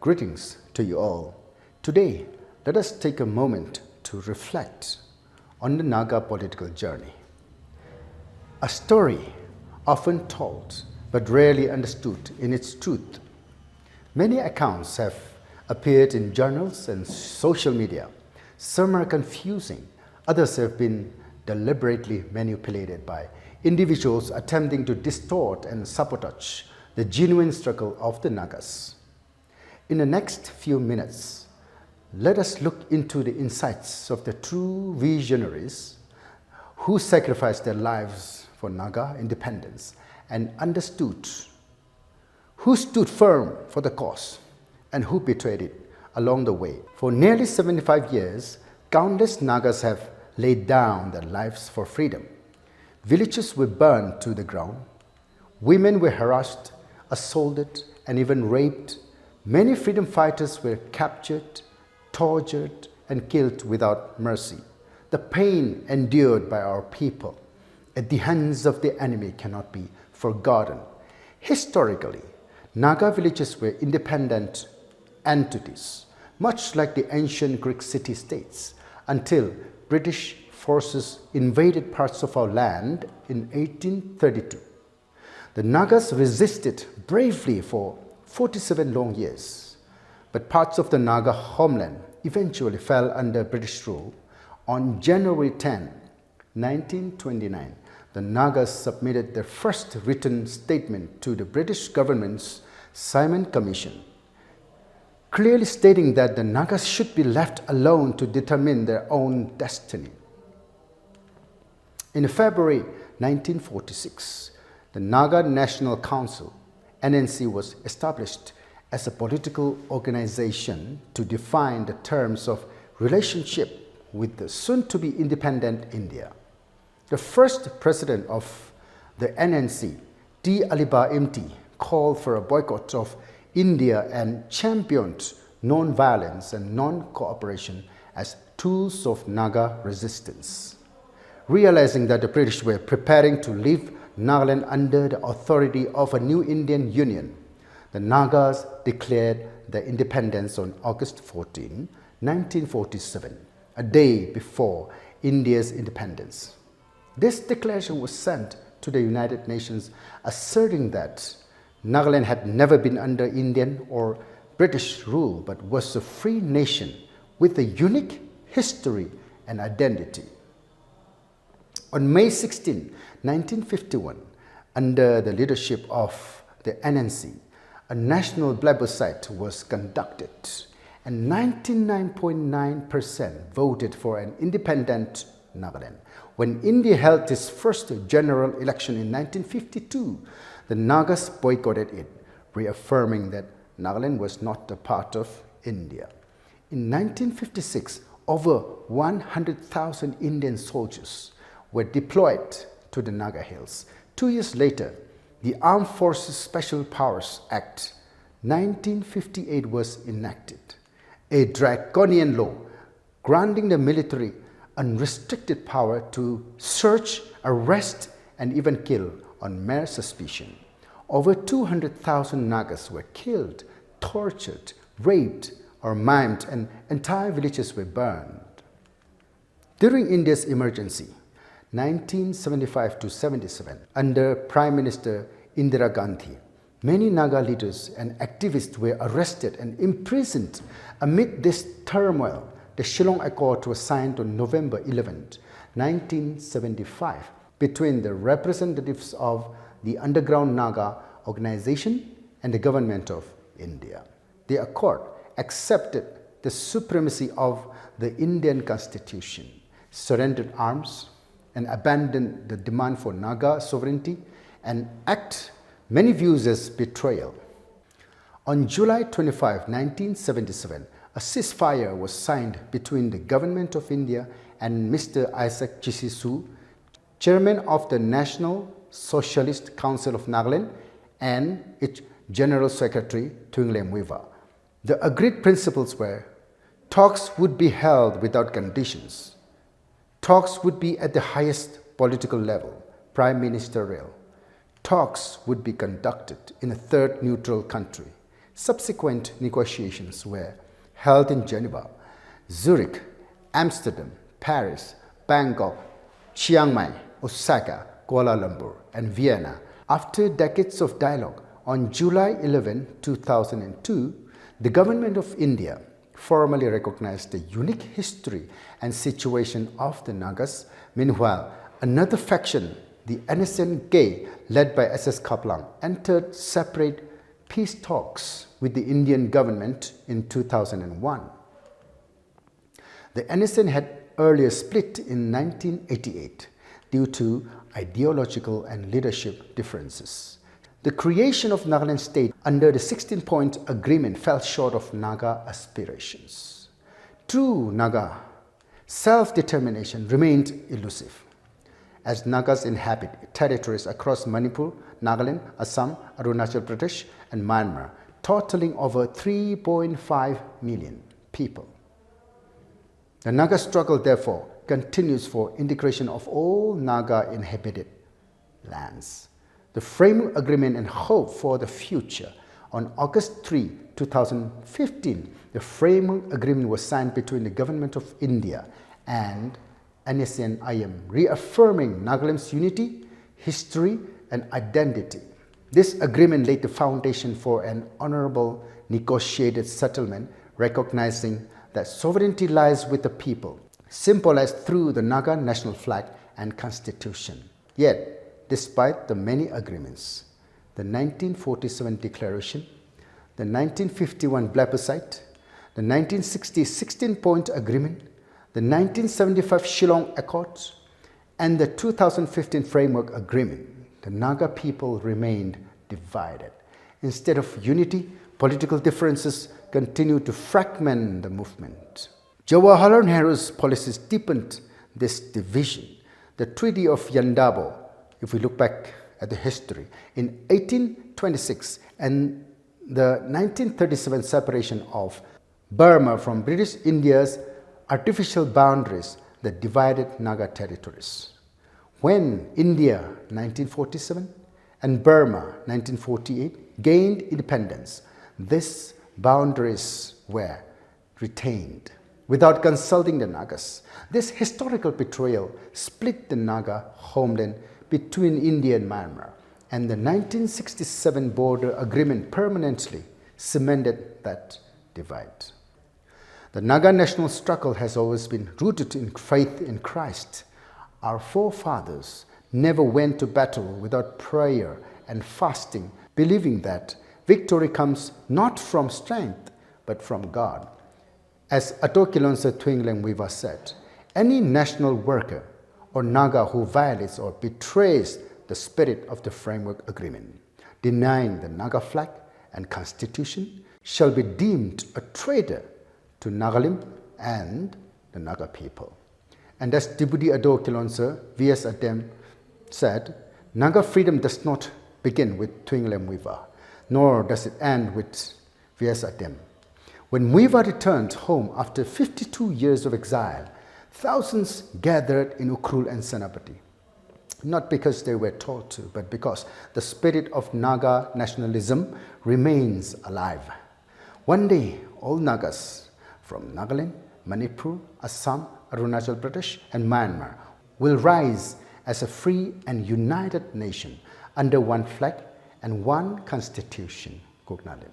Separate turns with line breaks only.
Greetings to you all. Today, let us take a moment to reflect on the Naga political journey. A story often told but rarely understood in its truth. Many accounts have appeared in journals and social media. Some are confusing, others have been deliberately manipulated by individuals attempting to distort and sabotage the genuine struggle of the Nagas. In the next few minutes, let us look into the insights of the true visionaries who sacrificed their lives for Naga independence and who stood firm for the cause and who betrayed it along the way. For nearly 75 years, countless Nagas have laid down their lives for freedom. Villages were burned to the ground. Women were harassed, assaulted, and even raped. Many freedom fighters were captured, tortured, and killed without mercy. The pain endured by our people at the hands of the enemy cannot be forgotten. Historically, Naga villages were independent entities, much like the ancient Greek city-states, until British forces invaded parts of our land in 1832. The Nagas resisted bravely for 47 long years, but parts of the Naga homeland eventually fell under British rule. On January 10, 1929, the Nagas submitted their first written statement to the British government's Simon Commission, clearly stating that the Nagas should be left alone to determine their own destiny. In February 1946, the Naga National Council (NNC) was established as a political organization to define the terms of relationship with the soon-to-be independent India. The first president of the NNC, D. Aliba MT, called for a boycott of India and championed non-violence and non-cooperation as tools of Naga resistance. Realizing that the British were preparing to leave Nagaland under the authority of a new Indian Union, the Nagas declared their independence on August 14, 1947, a day before India's independence. This declaration was sent to the United Nations, asserting that Nagaland had never been under Indian or British rule but was a free nation with a unique history and identity. On May 16, 1951, under the leadership of the NNC, a national plebiscite was conducted and 99.9% voted for an independent Nagaland. When India held its first general election in 1952, the Nagas boycotted it, reaffirming that Nagaland was not a part of India. In 1956, over 100,000 Indian soldiers were deployed to the Naga Hills. 2 years later, the Armed Forces Special Powers Act 1958 was enacted, a draconian law granting the military unrestricted power to search, arrest, and even kill on mere suspicion. Over 200,000 Nagas were killed, tortured, raped, or maimed, and entire villages were burned. During India's emergency, 1975-77, under Prime Minister Indira Gandhi, many Naga leaders and activists were arrested and imprisoned. Amid this turmoil, the Shillong Accord was signed on November 11, 1975, between the representatives of the underground Naga organization and the government of India. The accord accepted the supremacy of the Indian constitution, surrendered arms, and abandoned the demand for Naga sovereignty, and act many views as betrayal. On July 25, 1977, a ceasefire was signed between the Government of India and Mr. Isaac Chisisu, Chairman of the National Socialist Council of Nagaland, and its General Secretary Tungale Muiva. The agreed principles were: talks would be held without conditions. Talks would be at the highest political level, prime ministerial. Talks would be conducted in a third neutral country. Subsequent negotiations were held in Geneva, Zurich, Amsterdam, Paris, Bangkok, Chiang Mai, Osaka, Kuala Lumpur, and Vienna. After decades of dialogue, on July 11, 2002, the Government of India formally recognized the unique history and situation of the Nagas. Meanwhile, another faction, the NSNK, led by SS Kaplang, entered separate peace talks with the Indian government in 2001. The NSN had earlier split in 1988 due to ideological and leadership differences. The creation of Nagaland state under the 16-point agreement fell short of Naga aspirations. True Naga self-determination remained elusive, as Nagas inhabit territories across Manipur, Nagaland, Assam, Arunachal Pradesh, and Myanmar, totaling over 3.5 million people. The Naga struggle, therefore, continues for integration of all Naga inhabited lands. The Framework Agreement and Hope for the Future. On August 3, 2015, the Agreement was signed between the Government of India and NSNIM, reaffirming Nagaland's unity, history, and identity. This agreement laid the foundation for an honorable negotiated settlement, recognizing that sovereignty lies with the people, symbolized through the Naga national flag and constitution. Yet, despite the many agreements, the 1947 Declaration, the 1951 plebiscite, the 1960 16-point agreement, the 1975 Shillong Accords, and the 2015 Framework Agreement, the Naga people remained divided. Instead of unity, political differences continued to fragment the movement. Jawaharlal Nehru's policies deepened this division. The Treaty of Yandabo, if we look back at the history, in 1826 and the 1937 separation of Burma from British India's artificial boundaries that divided Naga territories. When India 1947 and Burma 1948 gained independence, these boundaries were retained without consulting the Nagas. This historical betrayal split the Naga homeland between India and Myanmar, and the 1967 border agreement permanently cemented that divide. The Naga national struggle has always been rooted in faith in Christ. Our forefathers never went to battle without prayer and fasting, believing that victory comes not from strength, but from God. As Atokilonsa Twinglem Weaver said, any national worker or Naga who violates or betrays the spirit of the Framework Agreement, denying the Naga flag and constitution, shall be deemed a traitor to Nagalim and the Naga people. And as Deputy Atokilonsa V.S. Adem said, Naga freedom does not begin with Twinglem Weaver, nor does it end with V.S. Adem. When Weaver returned home after 52 years of exile, thousands gathered in Ukhrul and Senapati, not because they were told to, but because the spirit of Naga nationalism remains alive. One day, all Nagas from Nagaland, Manipur, Assam, Arunachal Pradesh, and Myanmar will rise as a free and united nation under one flag and one constitution. Gugnalim.